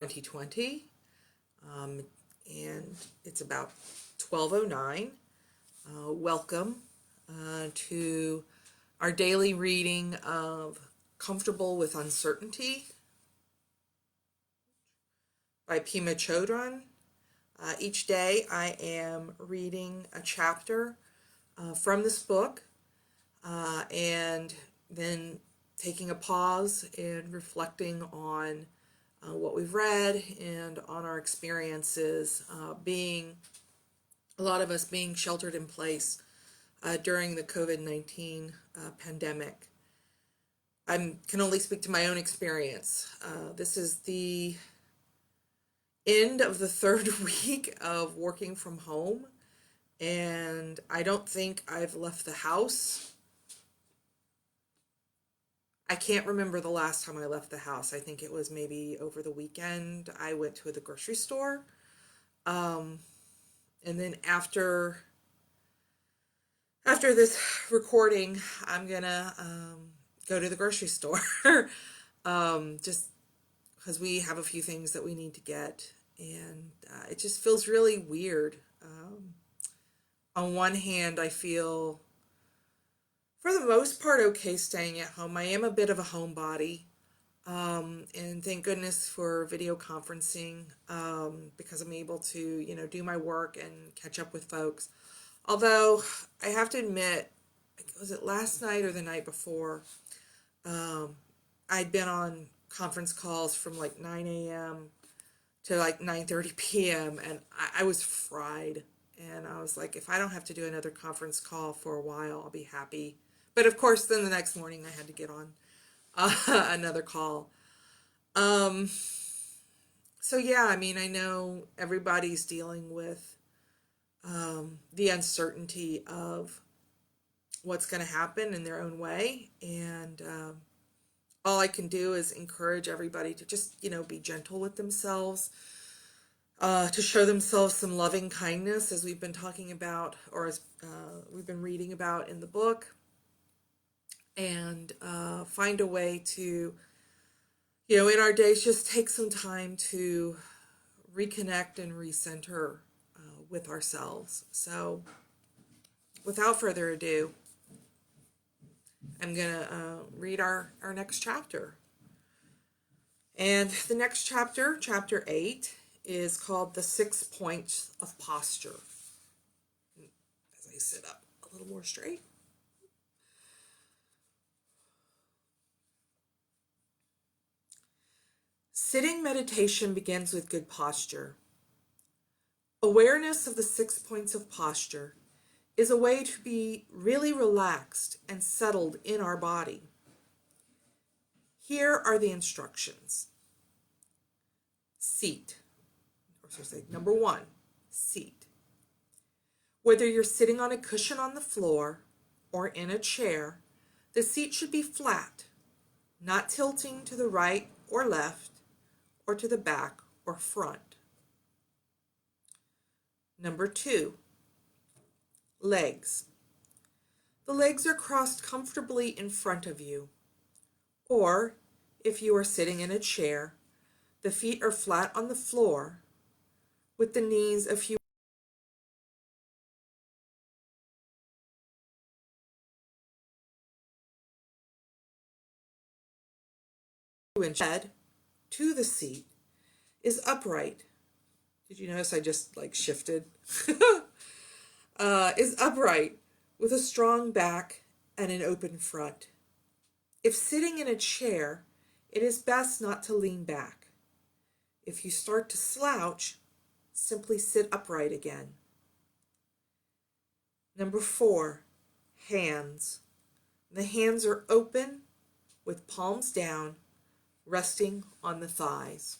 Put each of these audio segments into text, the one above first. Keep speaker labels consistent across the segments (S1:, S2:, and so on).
S1: 2020, and it's about 12:09. Welcome to our daily reading of Comfortable with Uncertainty by Pema Chodron. Each day I am reading a chapter from this book and then taking a pause and reflecting on what we've read and on our experiences a lot of us being sheltered in place during the COVID-19 pandemic. I can only speak to my own experience. This is the end of the third week of working from home, and I don't think I've left the house. I can't remember the last time I left the house. I think it was maybe over the weekend. I went to the grocery store. And then after this recording, I'm gonna go to the grocery store. Just because we have a few things that we need to get. And it just feels really weird. On one hand, I feel, for the most part, okay staying at home. I am a bit of a homebody, and thank goodness for video conferencing, because I'm able to, do my work and catch up with folks. Although, I have to admit, was it last night or the night before, I'd been on conference calls from like 9 a.m. to like 9:30 p.m. and I was fried. And I was like, if I don't have to do another conference call for a while, I'll be happy. But of course, then the next morning I had to get on another call. So yeah, I know everybody's dealing with the uncertainty of what's going to happen in their own way. And all I can do is encourage everybody to just, be gentle with themselves, to show themselves some loving kindness, as we've been talking about, or as we've been reading about in the book, and find a way to, in our days, just take some time to reconnect and recenter with ourselves. So without further ado, I'm going to read our next chapter. And the next chapter, chapter 8, is called The 6 Points of Posture. As I sit up a little more straight. Sitting meditation begins with good posture. Awareness of the 6 points of posture is a way to be really relaxed and settled in our body. Here are the instructions. Seat. Number 1, seat. Whether you're sitting on a cushion on the floor or in a chair, the seat should be flat, not tilting to the right or left or to the back or front. Number 2, legs. The legs are crossed comfortably in front of you, or if you are sitting in a chair, the feet are flat on the floor with the knees a few inches. Head to the seat is upright. Did you notice I just shifted? Is upright with a strong back and an open front. If sitting in a chair, it is best not to lean back. If you start to slouch, simply sit upright again. Number 4, hands. The hands are open with palms down, resting on the thighs.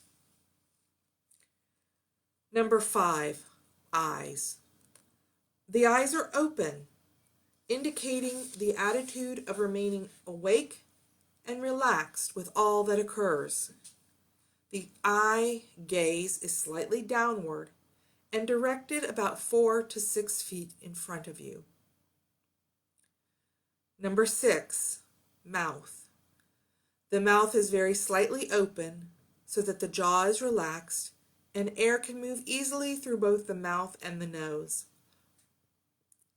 S1: Number 5, eyes. The eyes are open, indicating the attitude of remaining awake and relaxed with all that occurs. The eye gaze is slightly downward and directed about 4 to 6 feet in front of you. Number 6, mouth. The mouth is very slightly open, so that the jaw is relaxed and air can move easily through both the mouth and the nose.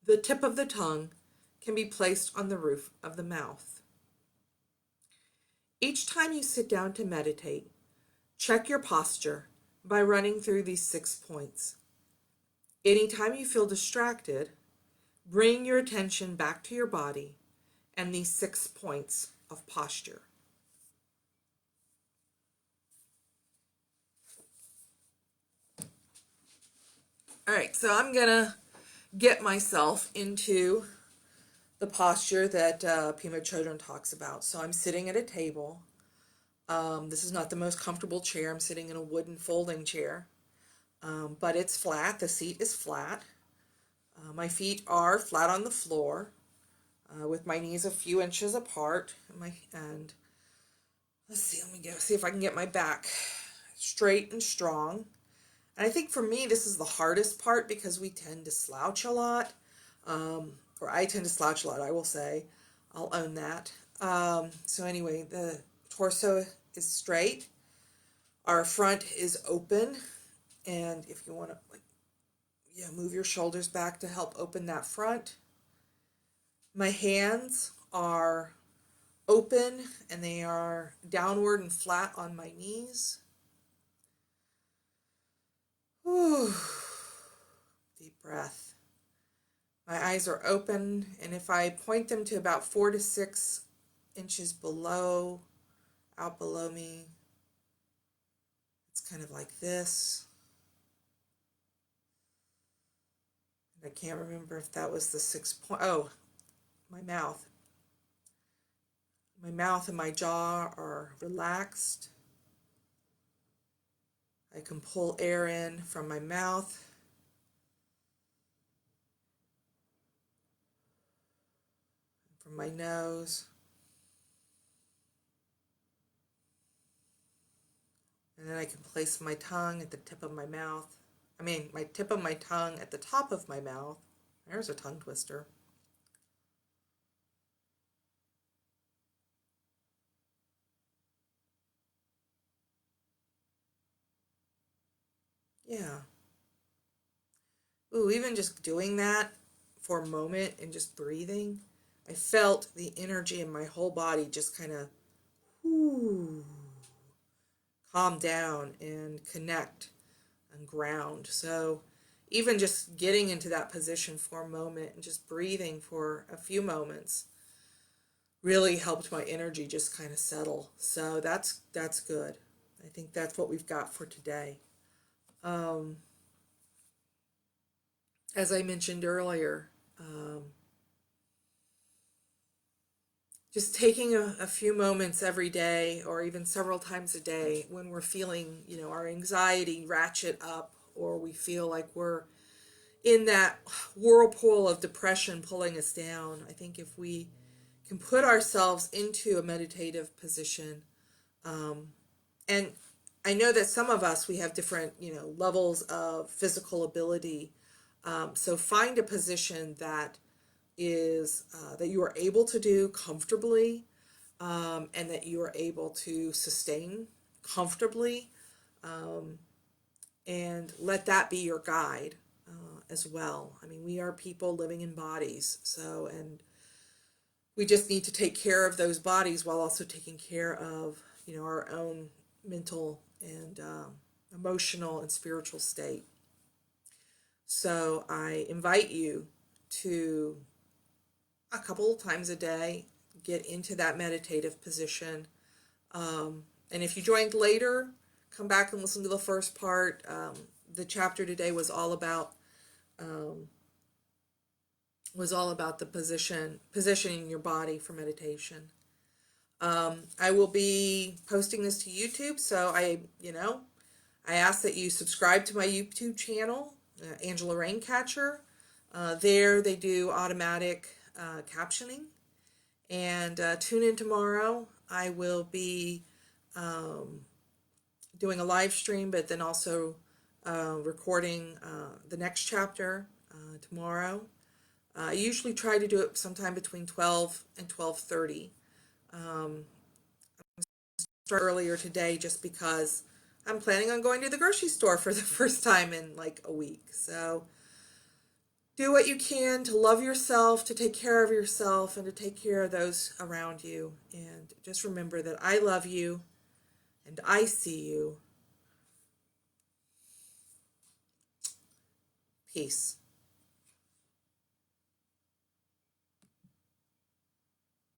S1: The tip of the tongue can be placed on the roof of the mouth. Each time you sit down to meditate, check your posture by running through these 6 points. Anytime you feel distracted, bring your attention back to your body and these 6 points of posture. All right, so I'm going to get myself into the posture that Pema Chodron talks about. So I'm sitting at a table. This is not the most comfortable chair. I'm sitting in a wooden folding chair, but it's flat. The seat is flat. My feet are flat on the floor, with my knees a few inches apart. And let's see, let me see if I can get my back straight and strong. And I think for me, this is the hardest part because we tend to slouch a lot. Or I tend to slouch a lot, I will say. I'll own that. So anyway, the torso is straight. Our front is open. And if you want to move your shoulders back to help open that front. My hands are open and they are downward and flat on my knees. Whew. Deep breath. My eyes are open, and if I point them to about 4 to 6 inches out below me, it's kind of like this. I can't remember if that was the 6 point. Oh, my mouth. My mouth and my jaw are relaxed. I can pull air in from my mouth. From my nose. And then I can place my tongue at the tip of my mouth. My tip of my tongue at the top of my mouth. There's a tongue twister. Yeah. Ooh, even just doing that for a moment and just breathing, I felt the energy in my whole body just kind of calm down and connect and ground. So even just getting into that position for a moment and just breathing for a few moments really helped my energy just kind of settle. So that's good. I think that's what we've got for today. As I mentioned earlier, just taking a few moments every day or even several times a day when we're feeling, our anxiety ratchet up, or we feel like we're in that whirlpool of depression pulling us down. I think if we can put ourselves into a meditative position, and I know that some of us, we have different, levels of physical ability. So find a position that is that you are able to do comfortably, and that you are able to sustain comfortably, and let that be your guide as well. We are people living in bodies, and we just need to take care of those bodies while also taking care of our own mental and emotional and spiritual state. So I invite you to, a couple of times a day, get into that meditative position. And if you joined later, come back and listen to the first part. The chapter today was all about the positioning your body for meditation. I will be posting this to YouTube, so I ask that you subscribe to my YouTube channel, Angela Raincatcher. There they do automatic captioning. And tune in tomorrow. I will be doing a live stream, but then also recording the next chapter tomorrow. I usually try to do it sometime between 12 and 12:30. earlier today just because I'm planning on going to the grocery store for the first time in like a week. So do what you can to love yourself, to take care of yourself, and to take care of those around you. And just remember that I love you and I see you. Peace.